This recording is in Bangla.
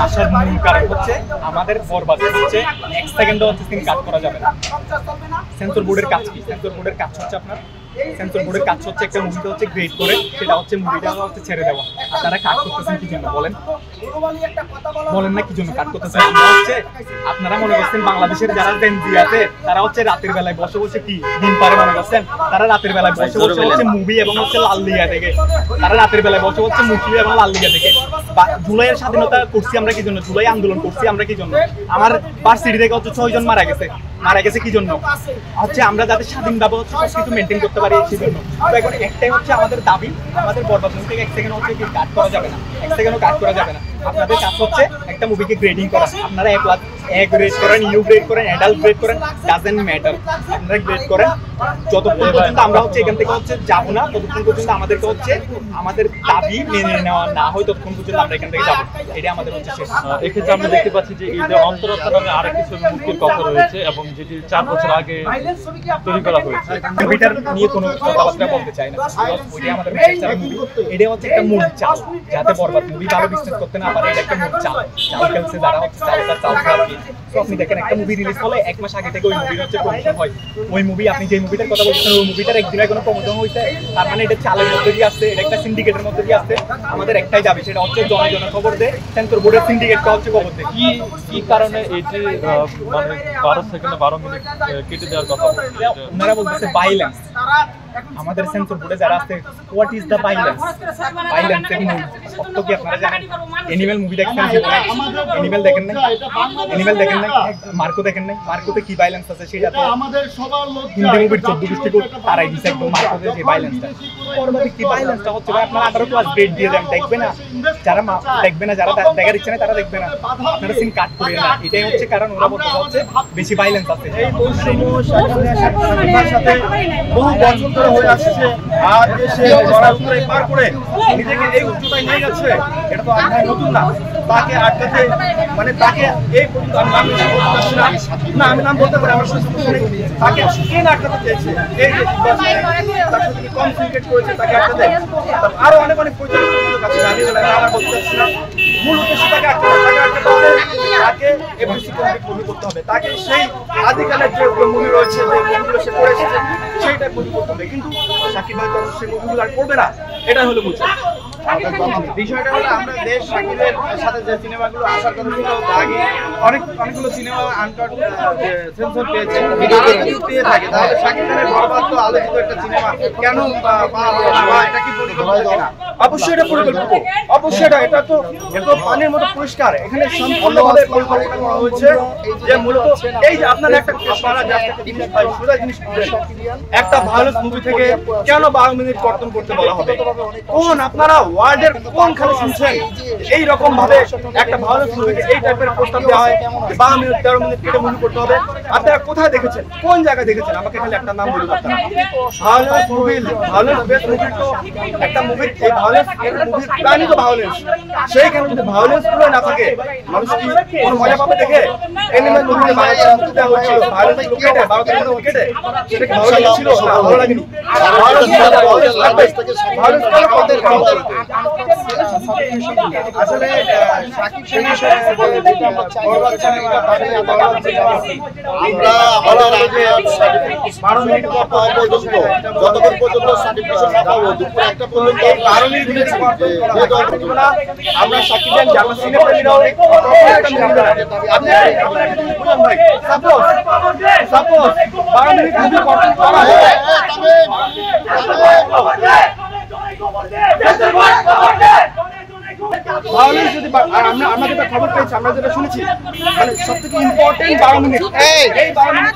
আসার মূল কারণ হচ্ছে আমাদের বরবাদ হচ্ছে এক সেকেন্ডও হচ্ছে সিন কাট করা যাবে না। সেন্সর বোর্ডের কাজ কি? সেন্সর বোর্ডের কাজ হচ্ছে আপনার সেন্সর বোর্ডের কাজ হচ্ছে একটা মুভিতে হচ্ছে গ্রেড করে সেটা হচ্ছে মুভিটা হচ্ছে ছেড়ে দেওয়া। আপনারা কাট করতেছেন কি জন্য বলেন? বলেন না কি জন্য কাট করতেছেন? আমরা হচ্ছে আপনারা মনে করছেন বাংলাদেশের যারা জেনজি আছে তারা হচ্ছে রাতের বেলায় বসে বসে কি দিন পারে মনে করছেন? তারা রাতের বেলায় বসে বসে হচ্ছে মুভি এবং হচ্ছে লাল লিগা দেখে। তারা রাতের বেলায় বসে হচ্ছে মুভি এবং লাল লিগা দেখে। জুলাইয়ের স্বাধীনতা করছি আমরা কি জন্য? জুলাই আন্দোলন করছি আমরা কি জন্য? আমার ভার্সিটি থেকে হচ্ছে 6 জন মারা গেছে কি জন্য? হচ্ছে আমরা যাতে স্বাধীনভাবে হচ্ছে সবকিছু মেনটেন করতে পারি সেই জন্য। তো এখন একটাই হচ্ছে আমাদের দাবি, আমাদের বরবাদ মুভি থেকে এক সেকেন্ড হচ্ছে কি কাট করা যাবে না, এক সেকেন্ডও কাট করা যাবে না। আপনাদের কাজ হচ্ছে একটা মুভিকে গ্রেডিং করা। আপনারা এ গ্রেড করেন, ইউ গ্রেড করেন, অ্যাডাল্ট গ্রেড করেন, ডাজেন্ট ম্যাটার। আপনারা গ্রেড করেন। যতক্ষণ পর্যন্ত আমরা হচ্ছে এখান থেকে হচ্ছে যাবো না, ততক্ষণ পর্যন্ত আমাদেরকে হচ্ছে আমাদের দাবি মেনে নেওয়া না হয় ততক্ষণ পর্যন্ত আমরা এখান থেকে যাবো। এটা আমাদের হচ্ছে শেষ। এক্ষেত্রে আমরা দেখতে পাচ্ছি যে এই যে অন্তরাত্মা নামে আরেকটি ছবি মুক্তির কথা রয়েছে এবং যেটি 4 বছর আগে তৈরি করা হয়েছে। মুভিটার নিয়ে কোনো কথাবার্তা বলতে চাই না। ওইটা আমাদের মুভি, এটা হচ্ছে একটা মূল চাল, যাতে বরবাদ মুভি ভালো বিজনেস করতে না পারে। এটা একটা মূল চাল খেলছে যারা হচ্ছে চাল খাওয়াবে। তো আপনি দেখেন একটা মুভি রিলিজ হলে 1 মাস আগে থেকে ওই মুভির হচ্ছে প্রমোশন হয়। ওই মুভি আপনি যে মুভিটার কথা বলছেন ওই মুভিটার একদিনের কোনো প্রমোশন হয়েছে, তার মানে এটা চালের মধ্যে দিয়ে আসছে, এটা একটা সিন্ডিকেটের মধ্যে দিয়ে আসছে। আমাদের একটাই দাবি, সেটা হচ্ছে জনগণ খবর দেয়, সেন্সর বোর্ডের সিন্ডিকেটটা হচ্ছে খবর দেয়। কি কারণে এটি মানে 12 সেকেন্ডে 12 মিনিট কেটে দেওয়ার কথা? ওনারা বলতেছে ভাইলেন্স। আমাদের সেন্সর বোর্ডে যারা আছে, what is the violence? Violence এর মূল সত্য কি আপনারা জানেন? অ্যানিমেল মুভি দেখছেন? অ্যানিমেল দেখেন না? অ্যানিমেল দেখেন না? মার্কো দেখেন না? মার্কোতে কি ভাইলেন্স আছে সেটা তো আমাদের সবার লোক হিন্দি মুভির 14 গোষ্ঠী তারাই দিছে একদম মার্কোতে যে ভাইলেন্সটা। পরবর্তী কি ভাইলেন্সটা হচ্ছে ভাই আপনারা 18 ক্লাস গ্রেড দিয়ে দেন, দেখবে না? যারা দেখবে না, যারা দেখার ইচ্ছা নেই তারা দেখবে না। আপনারা সিন কাট করিয়ে না, এটাই হচ্ছে কারণ। ওরা বলতে হচ্ছে বেশি ভাইলেন্স আছে। এই বৈষম্য শাসনের সাথে বহু বছর ধরে হয়ে আসছে, আর দেশে জড়াউত্তরে পার করে নিজেকে এই উচ্চতায় নিয়ে যাচ্ছে। এটা তো আপনার নতুন না। তাকে আটকাতে মানে তাকে এই পর্যন্ত আমি নাম বলতে পারি আমার তাকে কে না আটকাতে চেয়েছে? এই যে তার সাথে কম ক্রিকেট করেছে তাকে আটকাতে, আরো অনেক পরিচালক আছে আমি আমার বলতে চাচ্ছি না। মূল উদ্দেশ্য তাকে আটকাতে হবে, তাকে মুভি করতে হবে, তাকে সেই আদিকালের যে মুভি রয়েছে, যে মুভিগুলো সে করে এসেছে সেইটা মুভি করতে হবে। কিন্তু সাকিব ভাই তো সেই মুভিগুলো আর করবে না, এটাই হলো মূল বিষয়টা। হলো আমরা দেশ সাকিবের সাথে যে সিনেমাগুলো আসার কথা ছিল, আগে অনেকগুলো সিনেমা আনকাট সেন্সর পেয়েছে, পেয়ে থাকে, তাহলে সাকিব খানের বরবাদ তো আলোচিত একটা সিনেমা, কেন এটা কি পরিকল্পিত কিনা? অবশ্যই এটা পরিকল্পিত, অবশ্যই এটা তো পানির মতো পরিষ্কার। এখানে সম্পূর্ণভাবে পরিকল্পনা করা হয়েছে যে মূলত এই যে আপনারা একটা সোজা জিনিস একটা ভালো মুভি থেকে কেন 12 মিনিট কর্তন করতে বলা হবে? কোন আপনারা ওয়ার্ল্ডের কোনখানে শুনছেন এই রকম ভাবে একটা ভালো মুভিকে এই টাইপের প্রস্তাব দেওয়া হয় 12 মিনিট 13 মিনিট কেটে মুভি করতে হবে? আপনারা কোথায় দেখেছেন? কোন জায়গায় দেখেছেন? আমাকে খালি একটা নাম বলুন আপনারা। Violence movie, violence best movie তো একটা মুভি, এই ভায়োলেন্স এর মুভির প্ল্যানই তো ভায়োলেন্স। সেইখানে যদি ভায়োলেন্স গুলো না থাকে মানুষ কি কোনো মজা পাবে দেখে? এনিমেল মুভিতে ভায়োলেন্স দেওয়া হয়েছিল, ভায়োলেন্স কেটে 12 থেকে কেটে সেটা কি ভালো ছিল না? ভালো লাগেনি। ভায়োলেন্স কেন করতে আসলে সাকিব খানের বরবাদ সিনেমা আমরা আমাদের আগে 12 মিনিট পর্যন্ত যতক্ষণ পর্যন্ত সার্টিফিকেশন না পাবো দুপুর 1টা পর্যন্ত 12 মিনিট আমরা সাকিব খান যারা সিনেপ্রেমীরা অনেক আপনি ভাই সাপোজ 12 মিনিট মুভি কন্টেন্ট করা হয় ভায়োলেন্স যদি আমরা যেটা খবর পেয়েছি, আমরা যেটা শুনেছি, মানে সবথেকে ইম্পর্টেন্ট 12 মিনিট, এই 12 মিনিট